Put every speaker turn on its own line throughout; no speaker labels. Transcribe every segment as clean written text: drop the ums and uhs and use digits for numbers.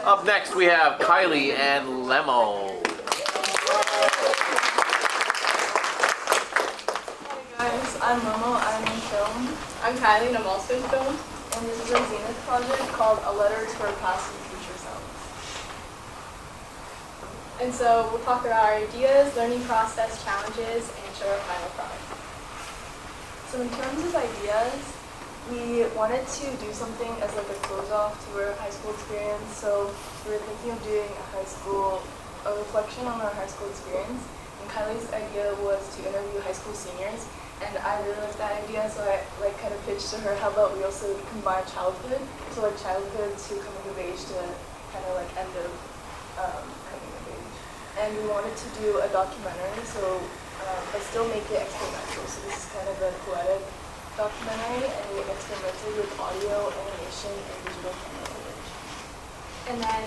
Up next we have Kylie and LemoS.
Hi guys, I'm LemoS, I'm in film.
I'm Kylie and I'm also in film.
And this is a Zenith project called A Letter to Our Past and Future Selves.
And so we'll talk about our ideas, learning process, challenges, and show our final product.
So in terms of ideas, we wanted to do something as like a close-off to our high school experience. So we were thinking of doing a reflection on our high school experience. And Kylie's idea was to interview high school seniors. And I really liked that idea, so I kind of pitched to her, how about we also combine childhood, so like childhood to coming of age to kind of like end of coming of age. And we wanted to do a documentary, so but still make it experimental. So this is kind of a poetic documentary, and we experimented with audio, animation, and digital camera footage.
And then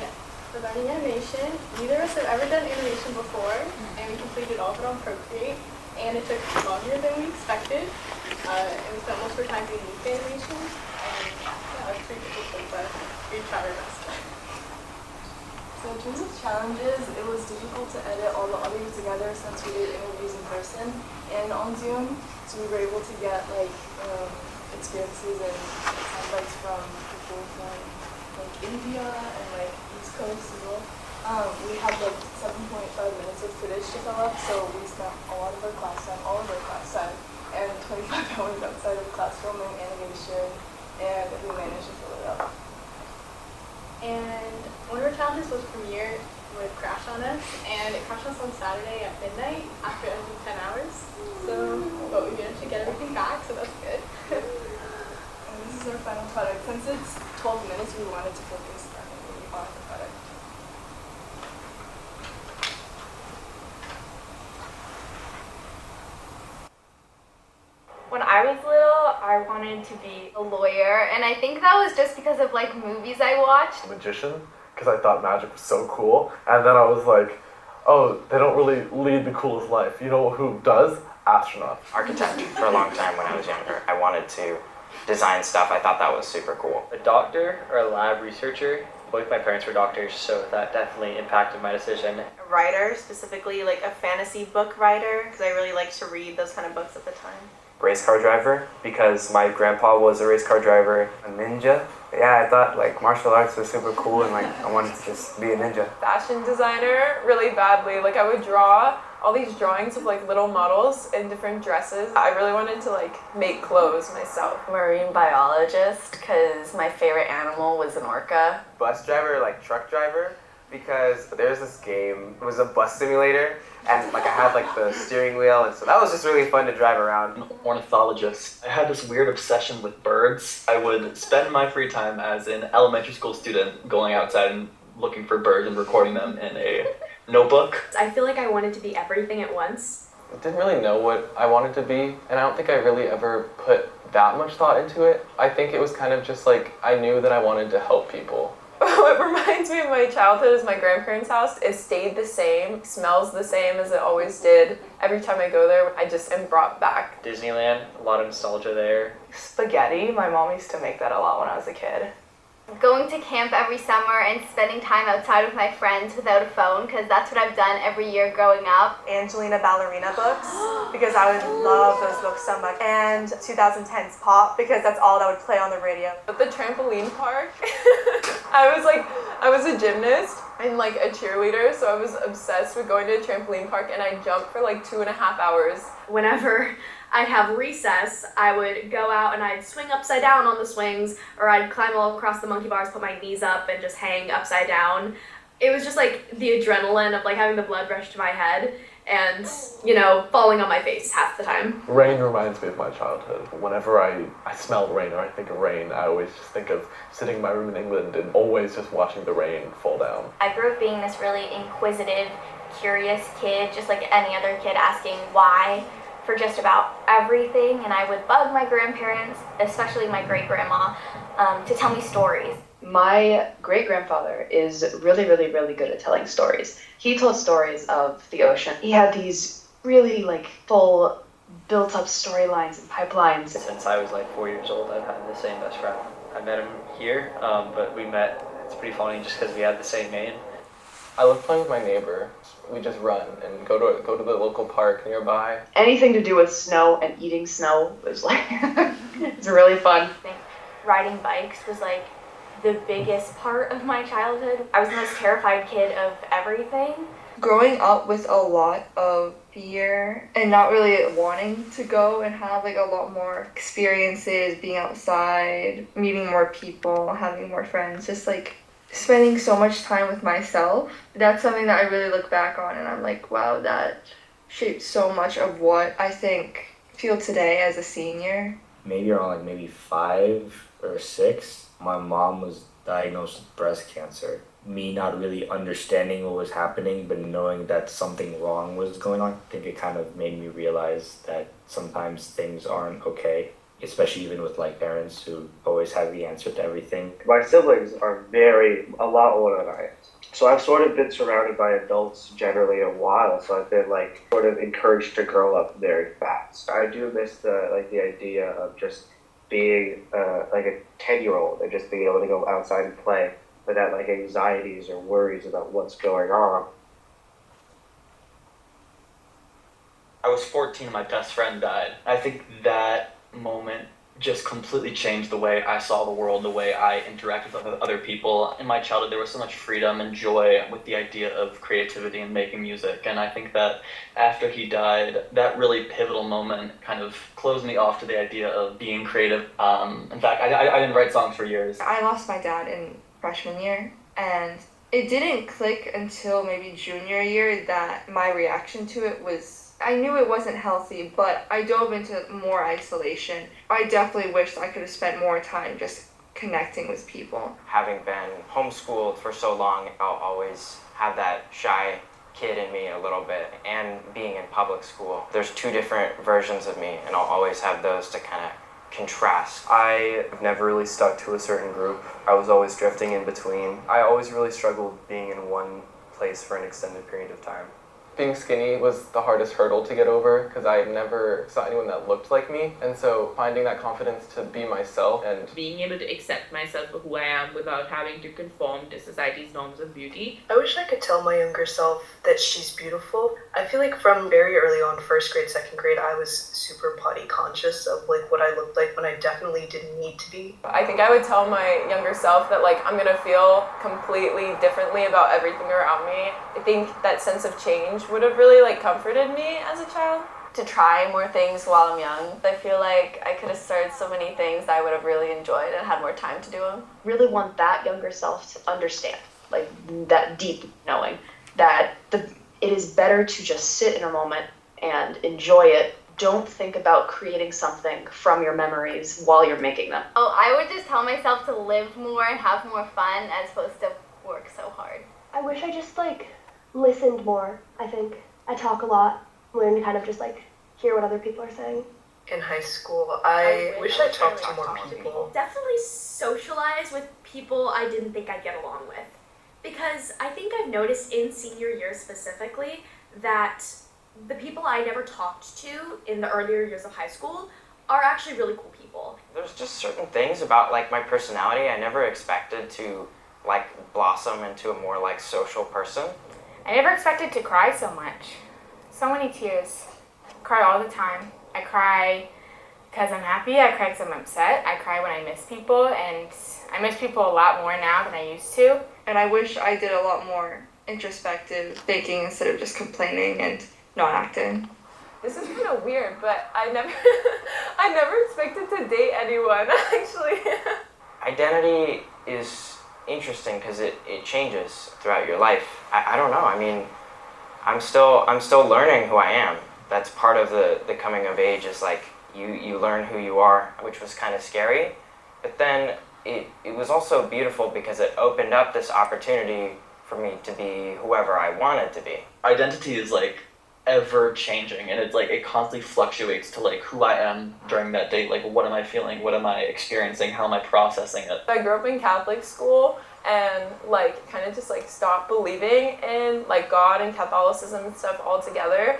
regarding animation, neither of us have ever done animation before, and we completed all of it on Procreate. And it took longer than we expected, and we spent most of our time doing youth animation, and yeah, it was pretty difficult, but we tried our best.
So in terms of challenges, it was difficult to edit all the audio together since we did interviews in person and on Zoom, so we were able to get experiences and sound bites from people from India and East Coast as well. We had 7.5 minutes of footage to fill up, so we spent all of our class time, and 25 hours outside of class filming animation, and we managed to fill it up.
And one of our challenges was Premiere would crash on us, and it crashed on us on Saturday at midnight after ending 10 hours. So, but we managed to get everything back, so that's good.
And this is our final product. Since it's 12 minutes, we wanted to focus primarily on the product.
When I was little, I wanted to be a lawyer, and I think that was just because of movies I watched.
Magician, because I thought magic was so cool, and then I was like, oh, they don't really lead the coolest life. You know who does? Astronaut.
Architect for a long time when I was younger. I wanted to design stuff. I thought that was super cool.
A doctor or a lab researcher. Both my parents were doctors, so that definitely impacted my decision.
A writer, specifically a fantasy book writer, because I really liked to read those kind of books at the time.
Race car driver, because my grandpa was a race car driver. A ninja. Yeah, I thought martial arts was super cool, and I wanted to just be a ninja.
Fashion designer, really badly. I would draw all these drawings of little models in different dresses. I really wanted to make clothes myself.
Marine biologist, because my favorite animal was an orca.
Bus driver, truck driver, because there's this game, it was a bus simulator, and I had the steering wheel, and so that was just really fun to drive around.
Ornithologist. I had this weird obsession with birds. I would spend my free time as an elementary school student going outside and looking for birds and recording them in a notebook.
I feel like I wanted to be everything at once.
I didn't really know what I wanted to be, and I don't think I really ever put that much thought into it. I think it was kind of just I knew that I wanted to help people.
What reminds me of my childhood is my grandparents' house. It stayed the same, smells the same as it always did. Every time I go there, I just am brought back.
Disneyland, a lot of nostalgia there.
Spaghetti, my mom used to make that a lot when I was a kid.
Going to camp every summer and spending time outside with my friends without a phone, because that's what I've done every year growing up.
Angelina Ballerina books, because I would love those books so much. And 2010's Pop, because that's all that would play on the radio.
At the trampoline park, I was a gymnast and a cheerleader, so I was obsessed with going to a trampoline park, and I jumped for 2.5 hours.
Whenever I'd have recess, I would go out and I'd swing upside down on the swings, or I'd climb all across the monkey bars, put my knees up, and just hang upside down. It was just the adrenaline of having the blood rush to my head and, falling on my face half the time.
Rain reminds me of my childhood. Whenever I smell rain or I think of rain, I always just think of sitting in my room in England and always just watching the rain fall down.
I grew up being this really inquisitive, curious kid, just like any other kid, asking why for just about everything, and I would bug my grandparents, especially my great-grandma, to tell me stories.
My great-grandfather is really, really, really good at telling stories. He told stories of the ocean. He had these really full, built-up storylines and pipelines.
Since I was 4 years old, I've had the same best friend. I met him here, but we met It's pretty funny just because we had the same name.
I love playing with my neighbor. We just run and go to the local park nearby.
Anything to do with snow and eating snow was like, it's really fun.
I think riding bikes was like the biggest part of my childhood. I was the most terrified kid of everything.
Growing up with a lot of fear and not really wanting to go and have like a lot more experiences, being outside, meeting more people, having more friends, just like spending so much time with myself. That's something that I really look back on and I'm like, wow, that shaped so much of what I feel today as a senior.
Maybe around maybe 5 or 6, my mom was diagnosed with breast cancer. Me not really understanding what was happening, but knowing that something wrong was going on, I think it kind of made me realize that sometimes things aren't okay, especially even with parents who always have the answer to everything.
My siblings are a lot older than I am. So I've sort of been surrounded by adults generally a while, so I've been sort of encouraged to grow up very fast. I do miss the idea of just being a 10-year-old and just being able to go outside and play without anxieties or worries about what's going on.
I was 14 and my best friend died. I think that moment just completely changed the way I saw the world, the way I interacted with other people. In my childhood, there was so much freedom and joy with the idea of creativity and making music. And I think that after he died, that really pivotal moment kind of closed me off to the idea of being creative. In fact, I didn't write songs for years.
I lost my dad in freshman year, and it didn't click until maybe junior year that my reaction to it was, I knew it wasn't healthy, but I dove into more isolation. I definitely wished I could have spent more time just connecting with people.
Having been homeschooled for so long, I'll always have that shy kid in me a little bit, and being in public school. There's two different versions of me, and I'll always have those to kind of contrast.
I've never really stuck to a certain group. I was always drifting in between. I always really struggled being in one place for an extended period of time.
Being skinny was the hardest hurdle to get over because I never saw anyone that looked like me, and so finding that confidence to be myself and
being able to accept myself for who I am without having to conform to society's norms of beauty.
I wish I could tell my younger self that she's beautiful. I feel like from very early on, first grade, second grade, I was super body conscious of what I looked like when I definitely didn't need to be.
I think I would tell my younger self that I'm gonna feel completely differently about everything around me. I think that sense of change would have really comforted me as a child.
To try more things while I'm young. I feel like I could have started so many things that I would have really enjoyed and had more time to do them.
Really want that younger self to understand, that deep knowing that it is better to just sit in a moment and enjoy it. Don't think about creating something from your memories while you're making them.
Oh, I would just tell myself to live more and have more fun as opposed to work so hard.
I wish I just listened more, I think. I talk a lot, learn to kind of just hear what other people are saying.
In high school, I wish I talked to more people.
Definitely socialize with people I didn't think I'd get along with. Because I think I've noticed in senior year specifically that the people I never talked to in the earlier years of high school are actually really cool people.
There's just certain things about my personality I never expected to blossom into a more social person.
I never expected to cry so much. So many tears. I cry all the time. I cry because I'm happy. I cry because I'm upset. I cry when I miss people, and I miss people a lot more now than I used to.
And I wish I did a lot more introspective thinking instead of just complaining and not acting.
This is kind of weird, but I never expected to date anyone, actually.
Identity is interesting because it changes throughout your life. I don't know. I mean, I'm still learning who I am. That's part of the coming of age is you learn who you are, which was kind of scary. But then it was also beautiful because it opened up this opportunity for me to be whoever I wanted to be.
Identity is ever changing, and it's it constantly fluctuates to who I am during that day. What am I feeling? What am I experiencing? How am I processing it?
I grew up in Catholic school and kind of just stopped believing in God and Catholicism and stuff altogether,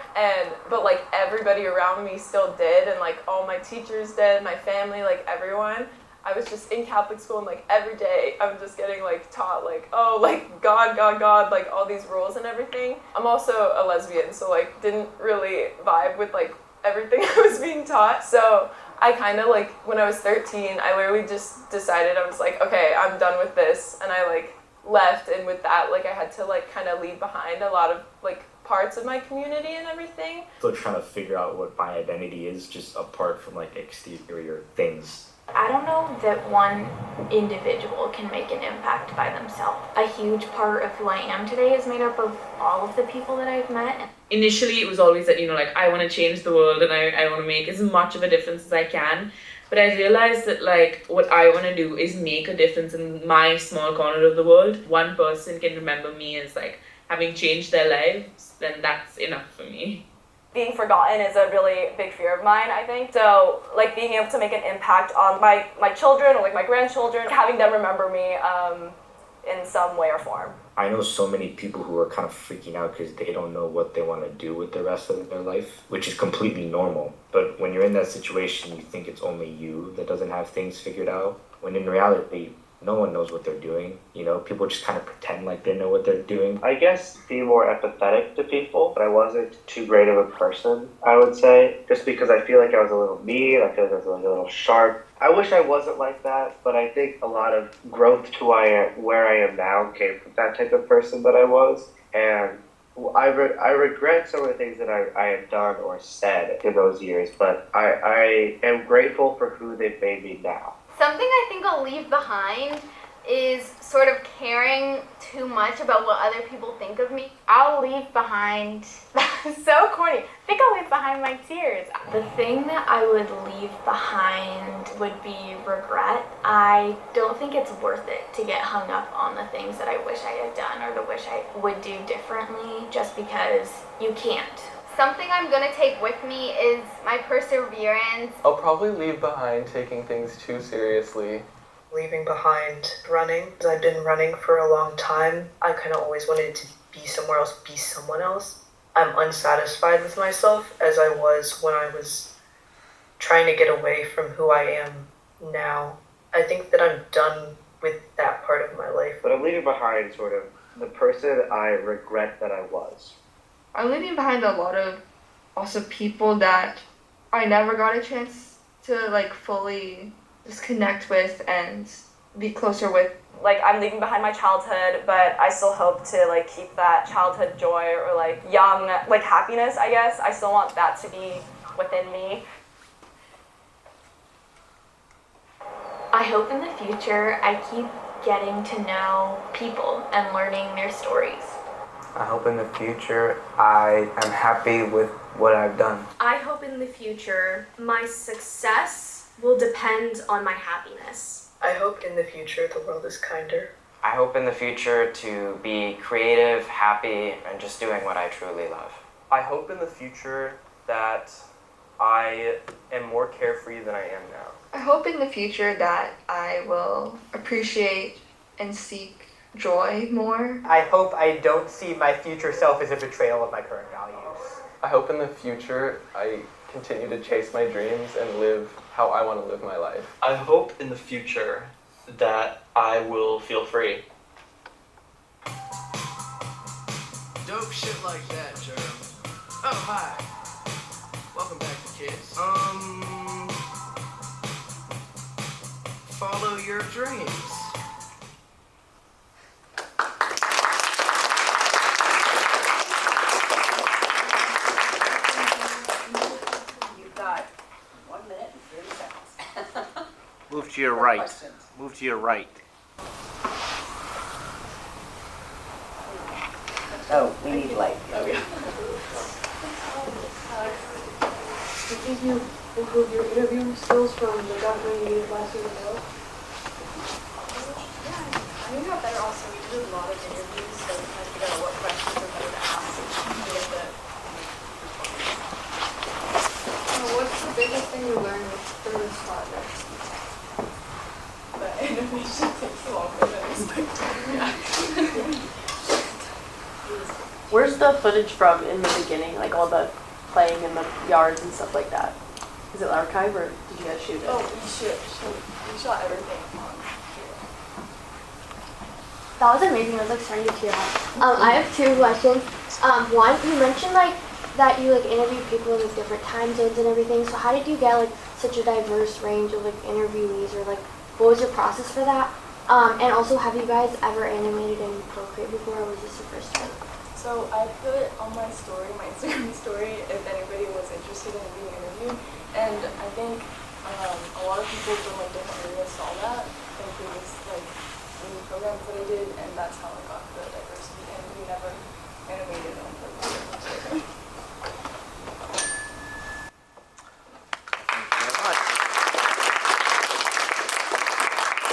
but everybody around me still did, and all my teachers did, my family, everyone. I was just in Catholic school and like every day I'm just getting like taught like, oh, like God, God, God, like all these rules and everything. I'm also a lesbian, so like didn't really vibe with like everything I was being taught. So I kind of like, when I was 13, I literally just decided, I was like, okay, I'm done with this. And I like left, and with that, like I had to like kind of leave behind a lot of like parts of my community and everything.
Still trying to figure out what my identity is, just apart from like exterior things.
I don't know that one individual can make an impact by themselves. A huge part of who I am today is made up of all of the people that I've met.
Initially, it was always that, like, I want to change the world and I want to make as much of a difference as I can. But I realized that, like, what I want to do is make a difference in my small corner of the world. One person can remember me as, like, having changed their lives, then that's enough for me.
Being forgotten is a really big fear of mine, I think. So, like, being able to make an impact on my children or, like, my grandchildren, having them remember me in some way or form.
I know so many people who are kind of freaking out because they don't know what they want to do with the rest of their life, which is completely normal. But when you're in that situation, you think it's only you that doesn't have things figured out, when in reality, no one knows what they're doing. People just kind of pretend like they know what they're doing.
I guess be more empathetic to people, but I wasn't too great of a person, I would say, just because I feel like I was a little mean, I feel like I was like a little sharp. I wish I wasn't like that, but I think a lot of growth to where I am now came from that type of person that I was, and I regret some of the things that I had done or said in those years, but I am grateful for who they've made me now.
Something I think I'll leave behind is sort of caring too much about what other people think of me.
I'll leave behind, so corny, I think I'll leave behind my tears.
The thing that I would leave behind would be regret. I don't think it's worth it to get hung up on the things that I wish I had done or the wish I would do differently, just because you can't. Something I'm gonna take with me is my perseverance.
I'll probably leave behind taking things too seriously.
Leaving behind running, because I've been running for a long time. I kind of always wanted to be somewhere else, be someone else. I'm unsatisfied with myself as I was when I was trying to get away from who I am now. I think that I'm done with that part of my life.
But I'm leaving behind sort of the person I regret that I was.
I'm leaving behind a lot of also people that I never got a chance to like fully just connect with and be closer with.
Like, I'm leaving behind my childhood, but I still hope to like keep that childhood joy or like young like happiness, I guess. I still want that to be within me.
I hope in the future I keep getting to know people and learning their stories.
I hope in the future I am happy with what I've done.
I hope in the future my success will depend on my happiness.
I hope in the future the world is kinder.
I hope in the future to be creative, happy, and just doing what I truly love.
I hope in the future that I am more carefree than I am now.
I hope in the future that I will appreciate and seek joy more.
I hope I don't see my future self as a betrayal of my current values.
I hope in the future I continue to chase my dreams and live how I want to live my life.
I hope in the future that I will feel free.
Dope shit like that, Jerem. Oh, hi. Welcome back to kids. Follow your dreams.
You've got 1 minute and 30 seconds.
Move to your right. Move to your right.
Oh, we need light.
Did you improve your interviewing skills from the documentary you did last year?
I think we got better also. We did a lot of interviews, so we had to figure out what questions are better to ask to get the.
What's the biggest thing you learned through this project?
That animation takes longer than expected.
Where's the footage from in the beginning, like all the playing in the yards and stuff like that?
Is it archive or did you guys shoot it?
Oh, we shot everything on here.
That was amazing. I was like starting to tear up. I have two questions. One, you mentioned like that you like interview people in like different time zones and everything. So how did you get like such a diverse range of like interviewees, or like what was your process for that? And also, have you guys ever animated in Procreate before, or was this your first time?
So I put on my story, my Instagram story, if anybody was interested in being interviewed, and I think a lot of people from like different areas saw that in previous like programs that I did, and that's how I got the